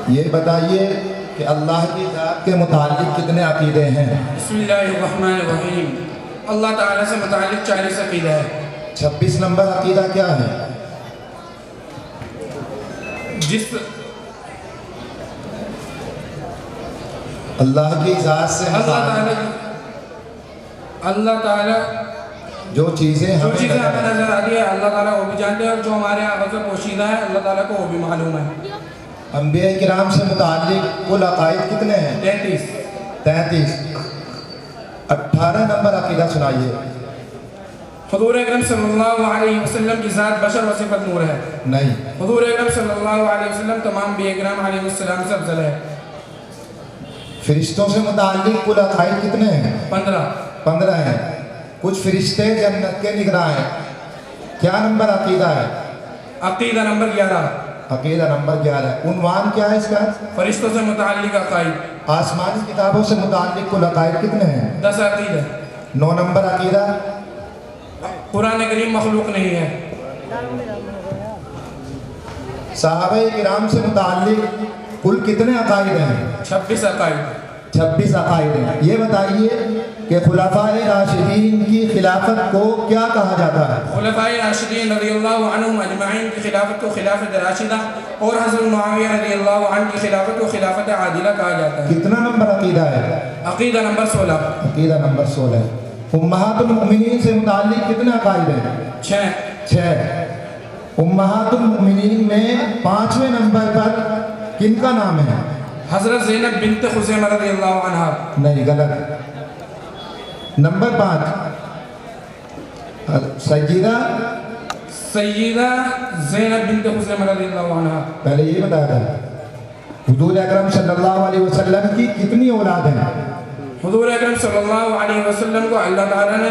یہ بتائیے کہ اللہ کی ذات کے متعلق کتنے عقیدے ہیں؟ بسم اللہ الرحمن الرحیم۔ اللہ تعالیٰ سے متعلق 40 عقیدہ ہے۔ 26 نمبر عقیدہ کیا ہے؟ اللہ کی ذات سے اللہ تعالیٰ جو چیزیں ہمیں نظر آتی ہے اللہ تعالیٰ وہ بھی جانتے ہیں، اور جو ہمارے آنکھوں سے پوشیدہ ہے اللہ تعالیٰ کو وہ بھی معلوم ہے۔ انبیاء کرام سے متعلق کل عقائد کتنے ہیں؟ 33۔ 18 نمبر عقیدہ سنائیے۔ حضور اکرم صلی اللہ علیہ وسلم کی ذات بشر و صفت نور ہے؟ نہیں۔ حضور اکرم صلی اللہ علیہ وسلم تمام انبیاء کرام علیہ السلام سے افضل ہے؟ فرشتوں سے متعلق کل عقائد کتنے ہیں؟ 15 ہیں۔ کچھ فرشتے جنت کے نگراں ہیں، کیا نمبر عقیدہ ہے؟ عقیدہ نمبر 11۔ عقیدہ نمبر 11۔ عنوان کیا ہے اس کا؟ فرشتوں سے متعلق عقائد۔ آسمانی کتابوں سے متعلق کل عقائد کتنے ہیں؟ 10 عقیدہ۔ 9 نمبر عقیدہ قرآن کریم مخلوق نہیں ہے۔ صحابہ کرام سے متعلق کل کتنے عقائد ہیں؟ 26 عقائد۔ 26 عقائد ہیں۔ یہ بتائیے کہ خلفائے راشدین کی خلافت کو کیا کہا جاتا ہے؟ خلفائے راشدین رضی اللہ عنہم اجمعین کی خلافت کو خلافت راشدہ، اور حضرت معاویہ رضی اللہ عنہ کی خلافت کو خلافت عادلہ کہا جاتا ہے۔ کتنا نمبر عقیدہ ہے؟ عقیدہ نمبر 16۔ عقیدہ نمبر 16۔ امہات المؤمنین سے متعلق کتنے عقائد ہیں؟ 6۔ امہات المؤمنین میں 5ویں نمبر پر کن کا نام ہے؟ حضرت زینب بنت خزیمہ رضی اللہ عنہ۔ نہیں، غلط۔ نمبر 5 سیدہ زینب بنت خزیمہ رضی اللہ عنہ۔ پہلے یہ بتایا تھا حضور اکرم صلی اللہ علیہ وسلم کی کتنی اولاد ہیں؟ حضور اکرم صلی اللہ علیہ وسلم کو اللہ تعالیٰ نے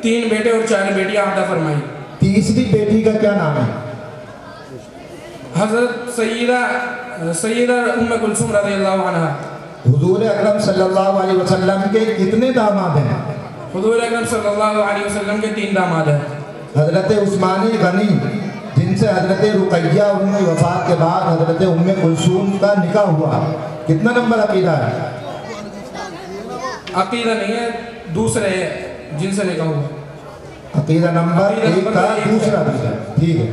3 بیٹے اور 4 بیٹیاں عطا فرمائی۔ تیسری بیٹی کا کیا نام ہے؟ حضرت سیدہ ام کلثوم رضی اللہ عنہ۔ حضور اکرم صلی اللہ علیہ وسلم کے کتنے داماد ہیں؟ حضور اکرم صلی اللہ علیہ وسلم کے 3 داماد ہیں۔ حضرت عثمان غنی جن سے حضرت رقیہ ان کی وفات کے بعد حضرت ام کلثوم کا نکاح ہوا، کتنا نمبر عقیدہ ہے؟ عقیدہ نہیں ہے، دوسرے جن سے نکاح ہوا۔ عقیدہ نمبر 1 کا دوسرا۔ ٹھیک ہے۔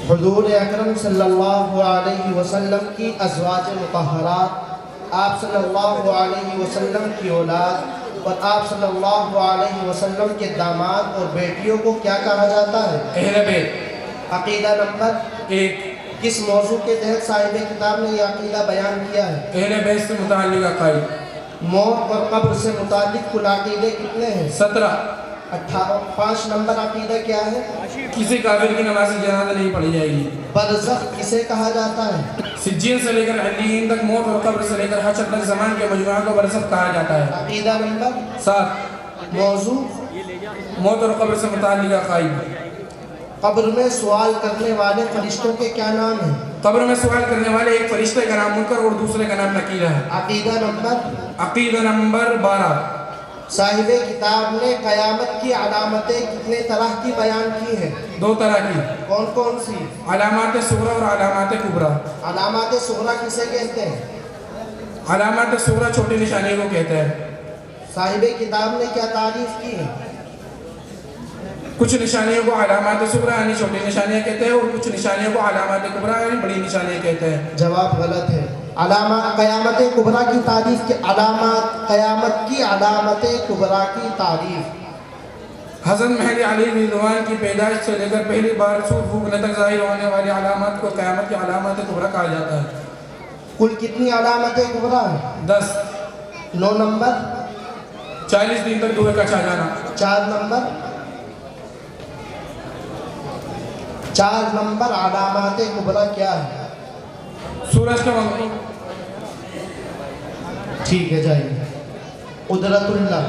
حضور اکرم صلی اللہ علیہ وسلم کی ازواج مطہرات، آپ صلی اللہ علیہ وسلم کی اولاد اور آپ صلی اللہ علیہ وسلم کے داماد اور بیٹیوں کو کیا کہا جاتا ہے؟ اہل بیت۔ عقیدہ نمبر 1۔ کس موضوع کے تحت صاحب کتاب نے یہ عقیدہ بیان کیا ہے؟ اہل بیت سے متعلق عقائد۔ موت اور قبر سے متعلق کل عقیدے کتنے ہیں؟ 17۔ 5 نمبر عقیدہ کیا ہے؟ کسی کافر کی نماز جنازہ نہیں پڑھی جائے گی۔ برزخ کسے کہا جاتا ہے؟ سجین سے لے کر علیین تک، موت اور قبر سے لے کر حشر تک زمان کے مجموعہ کو برزخ کہا جاتا ہے۔ عقیدہ نمبر 7۔ موضوع موت اور قبر سے متعلق عقائد۔ قبر میں سوال کرنے والے فرشتوں کے کیا نام ہیں؟ قبر میں سوال کرنے والے ایک فرشتے کا نام منکر اور دوسرے کا نام نکیر ہے۔ عقیدہ نمبر 12۔ صاحب کتاب نے قیامت کی علامتیں کتنے طرح کی بیان کی ہیں؟ 2 طرح کی۔ کون کون سی؟ علامات صغریٰ اور علامات کبریٰ۔ علامات صغریٰ کسے کہتے ہیں؟ علامات صغریٰ چھوٹی نشانی کو کہتے ہیں۔ صاحب کتاب نے کیا تعریف کی ہے؟ کچھ نشانیوں کو علامات صغریٰ یعنی چھوٹی نشانیاں کہتے ہیں، اور کچھ نشانیوں کو علامات کبریٰ یعنی بڑی نشانیاں کہتے ہیں۔ جواب غلط ہے۔ قیامت کبریٰ کی تعریف کے قیامت کی علامت کبریٰ کی تعریف۔ حضرت مہدی علیہ رضوان کی پیدائش سے لے کر پہلی بار سور پھونکنے تک ظاہر ہونے والی علامات کو قیامت کی علامات کبریٰ کہا جاتا ہے۔ کل کتنی علامت کبریٰ ہیں؟ 10۔ 9 نمبر 40 دن تک دھوئے کا چھا جانا۔ 4 نمبر علامات کبریٰ کیا ہے؟ سورج کا وقت۔ ٹھیک ہے، جائیے۔ قدرت اللہ